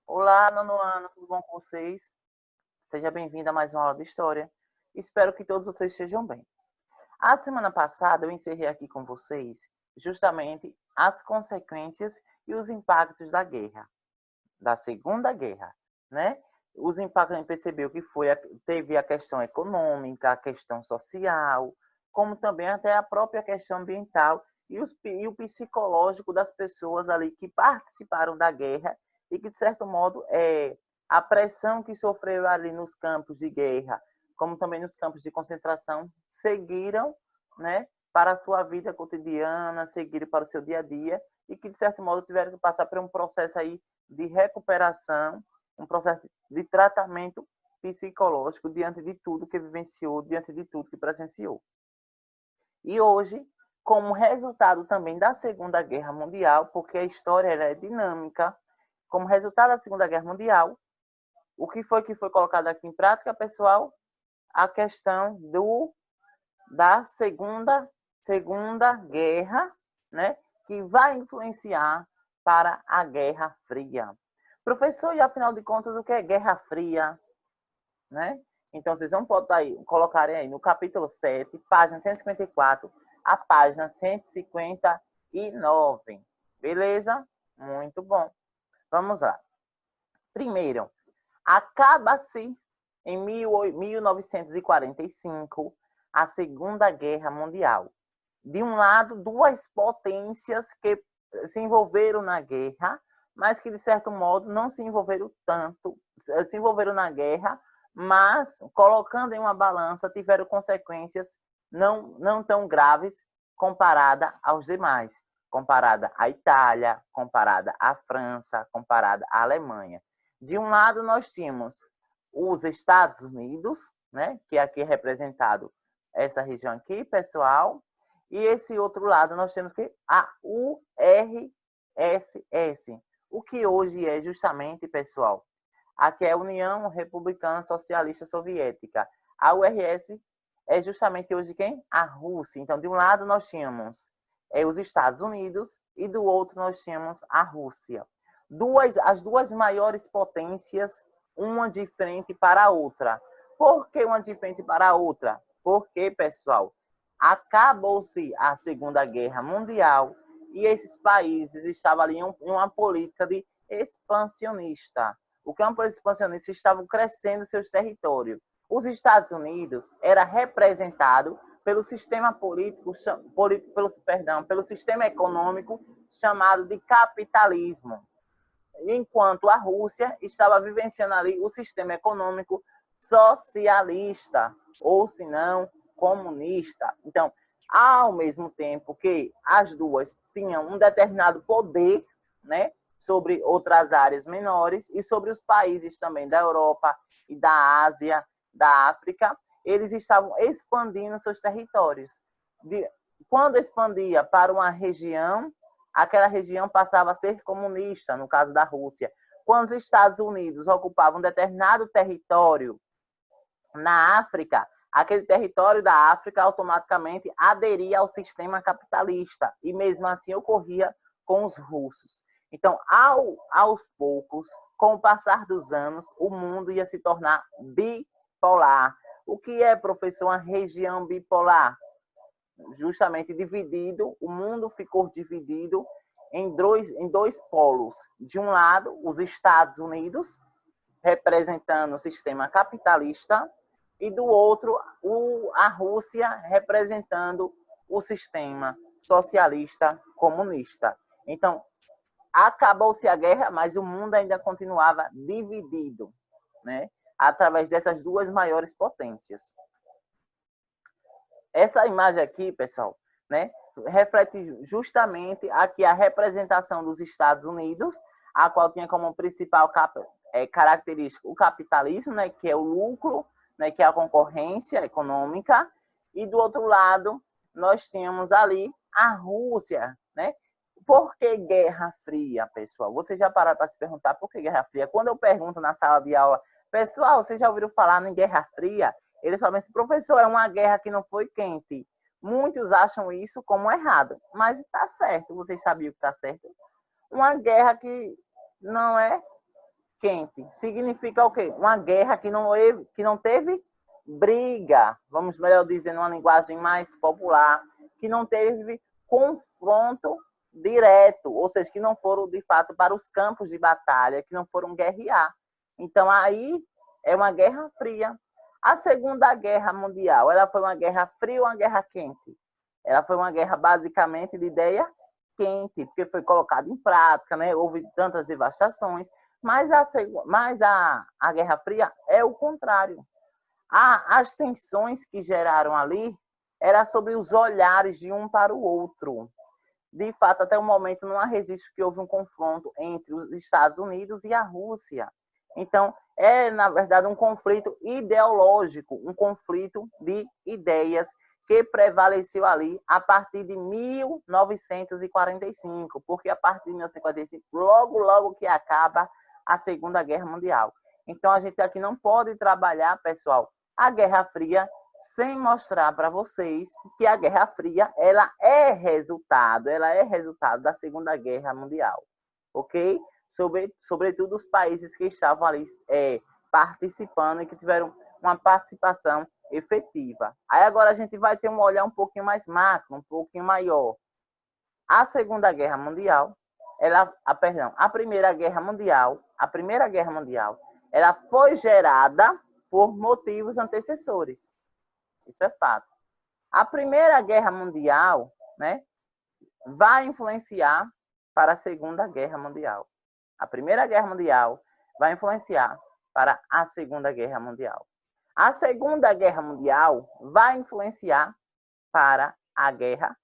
Olá, nono ano, tudo bom com vocês? Seja bem-vindo a mais uma aula de História. Espero que todos vocês estejam bem. A semana passada eu encerrei aqui com vocês justamente as consequências e os impactos da guerra, da Segunda Guerra, né? Os impactos a gente percebeu que teve a questão econômica, a questão social, como também até a própria questão ambiental e o psicológico das pessoas ali que participaram da guerra e que, de certo modo, a pressão que sofreu ali nos campos de guerra, como também nos campos de concentração, seguiram, né, para a sua vida cotidiana, seguiram para o seu dia a dia e que, de certo modo, tiveram que passar por um processo aí de recuperação, um processo de tratamento psicológico diante de tudo que vivenciou, diante de tudo que presenciou. E hoje, como resultado também da Segunda Guerra Mundial, porque a história é dinâmica, como resultado da Segunda Guerra Mundial, o que foi colocado aqui em prática, pessoal? A questão da segunda Guerra, né, que vai influenciar para a Guerra Fria. Professor, e afinal de contas, o que é Guerra Fria? Né? Então, vocês vão colocarem aí no capítulo 7, página 154, a página 159. Beleza? Muito bom. Vamos lá. Primeiro, acaba-se em 1945 a Segunda Guerra Mundial. De um lado, duas potências que se envolveram na guerra, mas que, de certo modo, não se envolveram tanto, se envolveram na guerra, mas, colocando em uma balança, tiveram consequências não tão graves comparada aos demais, comparada à Itália, comparada à França, comparada à Alemanha. De um lado, nós tínhamos os Estados Unidos, né, que aqui é representado essa região aqui, pessoal, e esse outro lado nós temos que a URSS, o que hoje é justamente, pessoal, aqui é a União Republicana Socialista Soviética. A URSS é justamente hoje quem? A Rússia. Então, de um lado nós tínhamos os Estados Unidos e do outro nós tínhamos a Rússia. As duas maiores potências, uma de frente para a outra. Por que uma de frente para a outra? Porque, pessoal, acabou-se a Segunda Guerra Mundial e esses países estavam ali em uma política de expansionista. O campo expansionista estavam crescendo seus territórios. Os Estados Unidos era representado pelo sistema pelo sistema econômico chamado de capitalismo, enquanto a Rússia estava vivenciando ali o sistema econômico socialista, ou se não, comunista. Então, ao mesmo tempo que as duas tinham um determinado poder, né, sobre outras áreas menores e sobre os países também da Europa e da Ásia, da África, eles estavam expandindo seus territórios. Quando expandia para uma região, aquela região passava a ser comunista, no caso da Rússia. Quando os Estados Unidos ocupavam um determinado território na África, aquele território da África automaticamente aderia ao sistema capitalista. E mesmo assim ocorria com os russos. Então, aos poucos, com o passar dos anos, o mundo ia se tornar bipolar. O que é, professor, uma região bipolar? Justamente dividido, o mundo ficou dividido em dois polos. De um lado, os Estados Unidos, representando o sistema capitalista, e do outro, a Rússia, representando o sistema socialista comunista. Então, acabou-se a guerra, mas o mundo ainda continuava dividido, né, através dessas duas maiores potências. Essa imagem aqui, pessoal, né, reflete justamente aqui a representação dos Estados Unidos, a qual tinha como principal característica o capitalismo, né, que é o lucro, né, que é a concorrência econômica, e do outro lado nós tínhamos ali a Rússia, né? Por que Guerra Fria, pessoal? Vocês já pararam para se perguntar por que Guerra Fria? Quando eu pergunto na sala de aula, pessoal, vocês já ouviram falar em Guerra Fria? Eles falam assim, professor, é uma guerra que não foi quente. Muitos acham isso como errado, mas está certo. Vocês sabiam que está certo? Uma guerra que não é quente significa o quê? Uma guerra que não teve briga, vamos melhor dizer, numa linguagem mais popular, que não teve confronto direto, ou seja, que não foram, de fato, para os campos de batalha, que não foram guerrear. Então, aí é uma guerra fria. A Segunda Guerra Mundial, ela foi uma guerra fria ou uma guerra quente? Ela foi uma guerra, basicamente, de ideia quente, porque foi colocado em prática, né? Houve tantas devastações, mas a Guerra Fria é o contrário. As tensões que geraram ali era sobre os olhares de um para o outro. De fato, até o momento não há registro que houve um confronto entre os Estados Unidos e a Rússia. Então, é, na verdade, um conflito ideológico, um conflito de ideias que prevaleceu ali a partir de 1945, porque a partir de 1945, logo que acaba a Segunda Guerra Mundial. Então, a gente aqui não pode trabalhar, pessoal, a Guerra Fria sem mostrar para vocês que a Guerra Fria ela é resultado da Segunda Guerra Mundial, ok? Sobretudo os países que estavam ali participando e que tiveram uma participação efetiva. Aí agora a gente vai ter um olhar um pouquinho mais macro, um pouquinho maior. A Segunda Guerra Mundial, a Primeira Guerra Mundial, ela foi gerada por motivos antecessores. Isso é fato. A Primeira Guerra Mundial, né, vai influenciar para a Segunda Guerra Mundial. A Primeira Guerra Mundial vai influenciar para a Segunda Guerra Mundial. A Segunda Guerra Mundial vai influenciar para a Guerra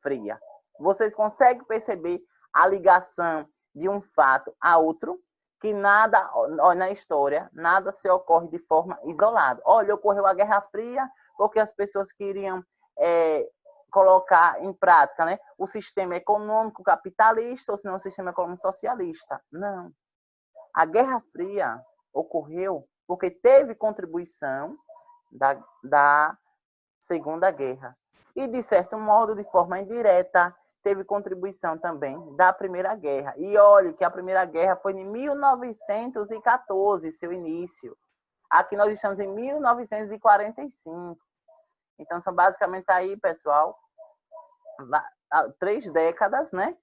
Fria. Vocês conseguem perceber a ligação de um fato a outro? Que nada, na história, nada se ocorre de forma isolada. Olha, ocorreu a Guerra Fria porque as pessoas queriam colocar em prática, né, o sistema econômico capitalista ou se não o sistema econômico socialista. Não. A Guerra Fria ocorreu porque teve contribuição da Segunda Guerra. E, de certo modo, de forma indireta, teve contribuição também da Primeira Guerra. E olhe que a Primeira Guerra foi em 1914, seu início. Aqui nós estamos em 1945. Então, são basicamente aí, pessoal, 3 décadas, né?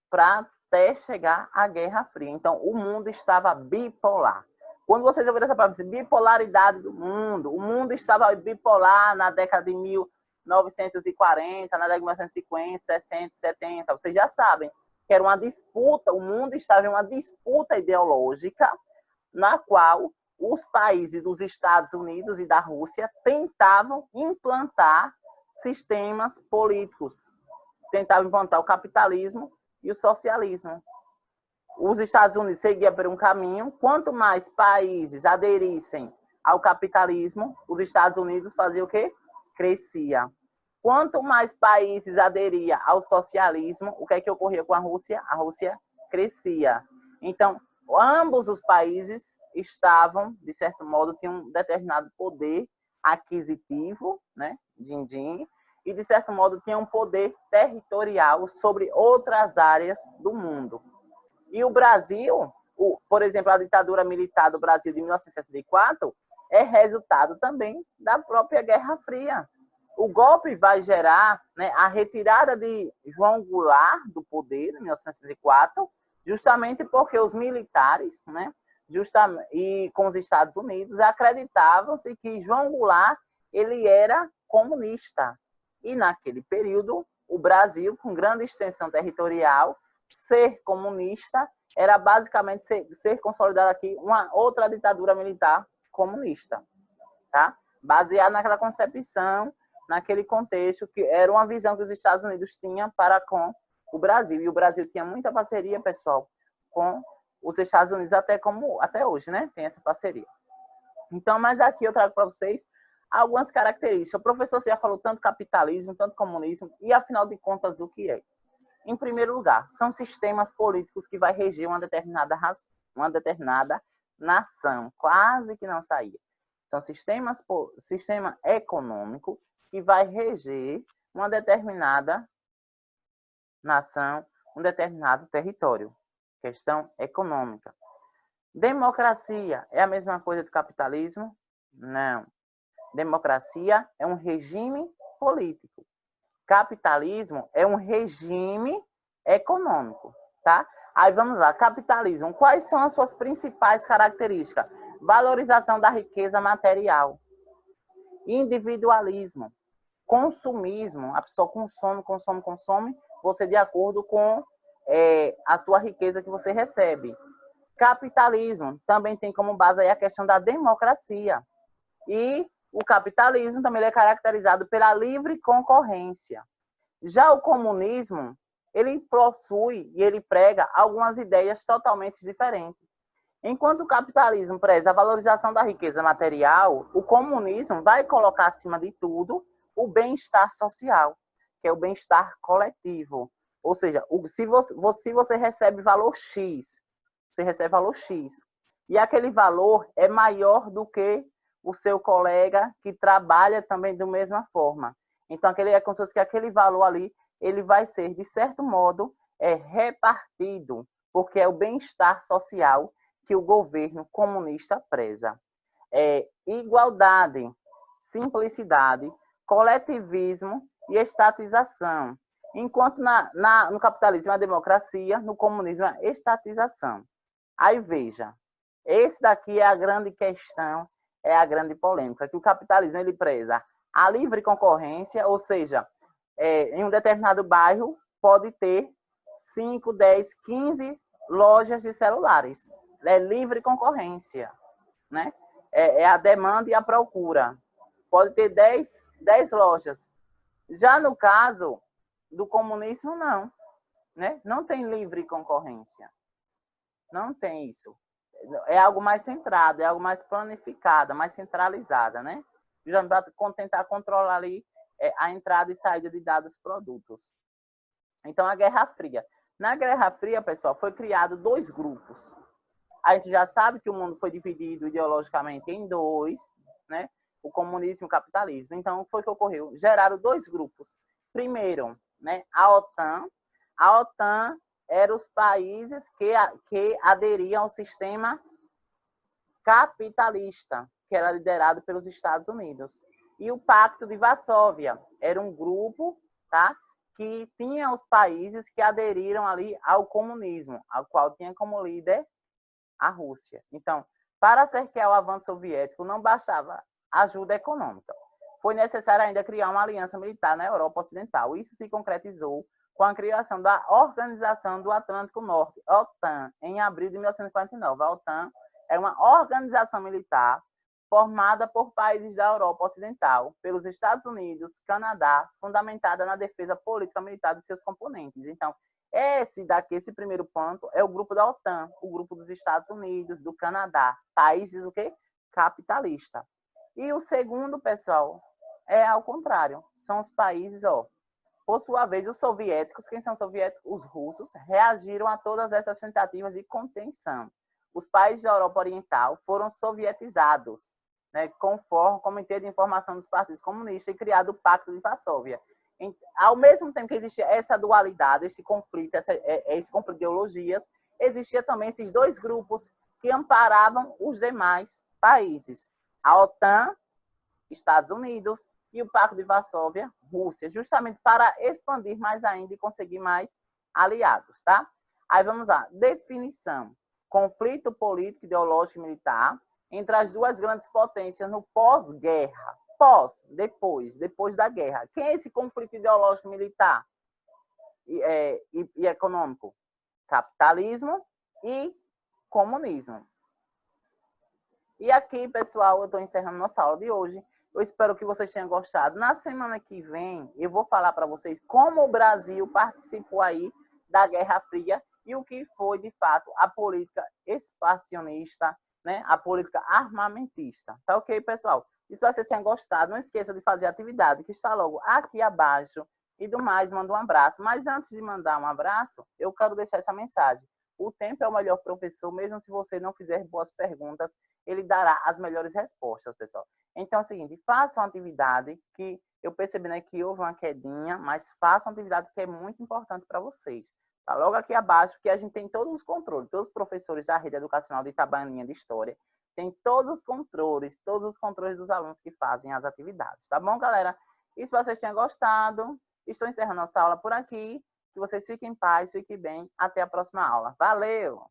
Para até chegar à Guerra Fria. Então, o mundo estava bipolar. Quando vocês ouviram essa palavra, bipolaridade do mundo, o mundo estava bipolar na década de 1940, na década de 1950, 60, 70. Vocês já sabem que era uma disputa, o mundo estava em uma disputa ideológica na qual os países dos Estados Unidos e da Rússia tentavam implantar sistemas políticos, tentavam implantar o capitalismo e o socialismo. Os Estados Unidos seguiam por um caminho, quanto mais países aderissem ao capitalismo, os Estados Unidos faziam o quê? Crescia. Quanto mais países aderiam ao socialismo, o que é que ocorria com a Rússia? A Rússia crescia. Então, ambos os países estavam, de certo modo, tinham um determinado poder aquisitivo, né, din-din, e, de certo modo, tinham um poder territorial sobre outras áreas do mundo. E o Brasil, por exemplo, a ditadura militar do Brasil de 1964 é resultado também da própria Guerra Fria. O golpe vai gerar, né, a retirada de João Goulart do poder em 1964, justamente porque os militares, né, e com os Estados Unidos, acreditavam-se que João Goulart ele era comunista. E naquele período, o Brasil, com grande extensão territorial, ser comunista era basicamente ser consolidado aqui uma outra ditadura militar comunista, tá? Baseado naquela concepção, naquele contexto, que era uma visão que os Estados Unidos tinham para com o Brasil. E o Brasil tinha muita parceria, pessoal, com os Estados Unidos, até hoje, né? Tem essa parceria. Então, mas aqui eu trago para vocês algumas características. O professor já falou tanto capitalismo, tanto comunismo, e afinal de contas, o que é? Em primeiro lugar, são sistemas políticos que vai reger uma determinada nação. Quase que não saía. São sistema econômico que vai reger uma determinada nação, um determinado território. Questão econômica. Democracia é a mesma coisa do capitalismo? Não. Democracia é um regime político. Capitalismo é um regime econômico, tá? Aí vamos lá, capitalismo. Quais são as suas principais características? Valorização da riqueza material, individualismo, consumismo. A pessoa consome, você de acordo com a sua riqueza que você recebe. Capitalismo também tem como base aí a questão da democracia. E o capitalismo também é caracterizado pela livre concorrência. Já o comunismo, ele possui e ele prega algumas ideias totalmente diferentes. Enquanto o capitalismo preza a valorização da riqueza material, o comunismo vai colocar acima de tudo o bem-estar social, que é o bem-estar coletivo. Ou seja, se você recebe valor X, você recebe valor X, e aquele valor é maior do que o seu colega que trabalha também da mesma forma. Então, é como se fosse que aquele valor ali, ele vai ser, de certo modo, repartido, porque é o bem-estar social que o governo comunista preza. Igualdade, simplicidade, coletivismo e estatização. Enquanto no capitalismo é a democracia, no comunismo é a estatização. Aí veja, esse daqui é a grande questão, é a grande polêmica, que o capitalismo ele preza a livre concorrência, ou seja, em um determinado bairro pode ter 5, 10, 15 lojas de celulares. É livre concorrência, né? É a demanda e a procura. Pode ter 10 lojas. Já no caso do comunismo, não. Né? Não tem livre concorrência. Não tem isso. É algo mais centrado, é algo mais planificado, mais centralizada, né? Já para tentar controlar ali a entrada e saída de dados produtos. Então, a Guerra Fria. Na Guerra Fria, pessoal, foi criado 2 grupos. A gente já sabe que o mundo foi dividido ideologicamente em 2, né? O comunismo e o capitalismo. Então, o que foi que ocorreu? Geraram 2 grupos. Primeiro, né, a OTAN. A OTAN eram os países que aderiam ao sistema capitalista, que era liderado pelos Estados Unidos. E o Pacto de Varsóvia era um grupo, tá, que tinha os países que aderiram ali ao comunismo, ao qual tinha como líder a Rússia. Então, para cercear o avanço soviético, não bastava ajuda econômica. Foi necessário ainda criar uma aliança militar na Europa Ocidental. Isso se concretizou com a criação da Organização do Atlântico Norte, OTAN, em abril de 1949. A OTAN é uma organização militar formada por países da Europa Ocidental, pelos Estados Unidos, Canadá, fundamentada na defesa política militar de seus componentes. Então, esse primeiro ponto é o grupo da OTAN, o grupo dos Estados Unidos, do Canadá, países o quê? Capitalista. E o segundo, pessoal, é ao contrário, são os países, por sua vez, os soviéticos, quem são os soviéticos? Os russos, reagiram a todas essas tentativas de contenção. Os países da Europa Oriental foram sovietizados, né, conforme o Comitê de Informação dos Partidos Comunistas e criado o Pacto de Varsóvia. Ao mesmo tempo que existia essa dualidade, esse conflito de ideologias, existia também esses 2 grupos que amparavam os demais países. A OTAN, Estados Unidos, e o Pacto de Varsóvia, Rússia, justamente para expandir mais ainda e conseguir mais aliados, tá? Aí vamos lá, definição. Conflito político, ideológico e militar entre as 2 grandes potências no pós-guerra. Depois da guerra. Quem é esse conflito ideológico militar e econômico? Capitalismo e comunismo. E aqui, pessoal, eu estou encerrando nossa aula de hoje. Eu espero que vocês tenham gostado. Na semana que vem, eu vou falar para vocês como o Brasil participou aí da Guerra Fria e o que foi, de fato, a política expansionista, né? A política armamentista. Tá ok, pessoal? Espero que vocês tenham gostado. Não esqueça de fazer a atividade que está logo aqui abaixo. E do mais, manda um abraço. Mas antes de mandar um abraço, eu quero deixar essa mensagem. O tempo é o melhor professor, mesmo se você não fizer boas perguntas, ele dará as melhores respostas, pessoal. Então é o seguinte, façam uma atividade que eu percebi, né, que houve uma quedinha, mas façam uma atividade que é muito importante para vocês. Tá logo aqui abaixo, que a gente tem todos os controles. Todos os professores da rede educacional de Itabaianinha de História tem todos os controles dos alunos que fazem as atividades. Tá bom, galera? E se vocês tenham gostado, estou encerrando nossa aula por aqui. Que vocês fiquem em paz, fiquem bem. Até a próxima aula. Valeu!